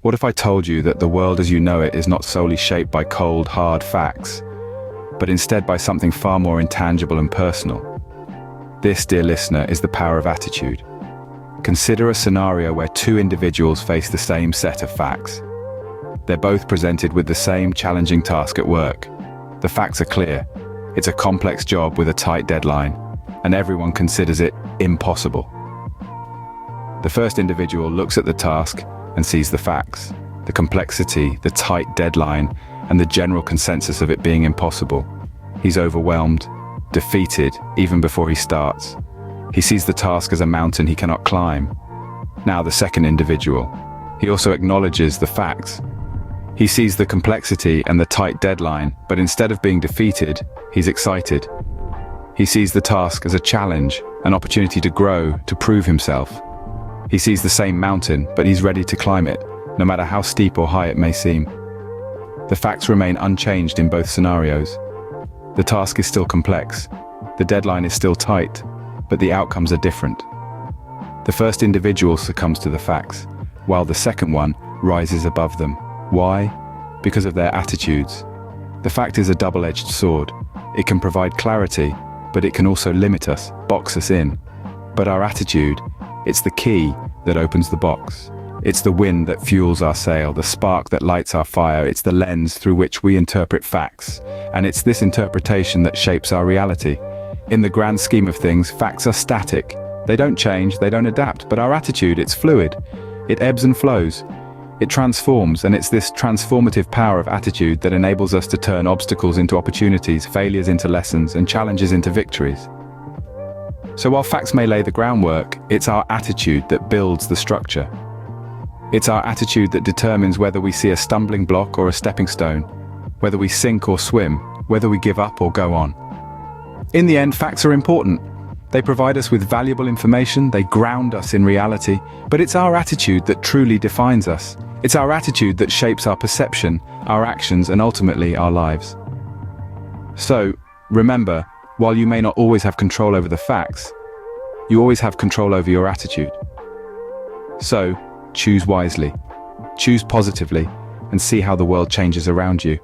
What if I told you that the world as you know it is not solely shaped by cold, hard facts, but instead by something far more intangible and personal? This, dear listener, is the power of attitude. Consider a scenario where two individuals face the same set of facts. They're both presented with the same challenging task at work. The facts are clear. It's a complex job with a tight deadline, and everyone considers it impossible. The first individual looks at the task and sees the facts, the complexity, the tight deadline, and the general consensus of it being impossible. He's overwhelmed, defeated, even before he starts. He sees the task as a mountain he cannot climb. Now the second individual. He also acknowledges the facts. He sees the complexity and the tight deadline, but instead of being defeated, he's excited. He sees the task as a challenge, an opportunity to grow, to prove himself. He sees the same mountain, but he's ready to climb it, no matter how steep or high it may seem. The facts remain unchanged in both scenarios. The task is still complex, the deadline is still tight, but the outcomes are different. The first individual succumbs to the facts, while the second one rises above them. Why? Because of their attitudes. The fact is a double-edged sword. It can provide clarity, but it can also limit us, box us in. But our attitude, it's the key that opens the box. It's the wind that fuels our sail, the spark that lights our fire. It's the lens through which we interpret facts. And it's this interpretation that shapes our reality. In the grand scheme of things, facts are static. They don't change, they don't adapt, but our attitude, it's fluid. It ebbs and flows. It transforms, and it's this transformative power of attitude that enables us to turn obstacles into opportunities, failures into lessons, and challenges into victories. So while facts may lay the groundwork, it's our attitude that builds the structure. It's our attitude that determines whether we see a stumbling block or a stepping stone, whether we sink or swim, whether we give up or go on. In the end, facts are important. They provide us with valuable information, they ground us in reality, but it's our attitude that truly defines us. It's our attitude that shapes our perception, our actions, and ultimately our lives. So, remember, while you may not always have control over the facts, you always have control over your attitude. So, choose wisely, choose positively, and see how the world changes around you.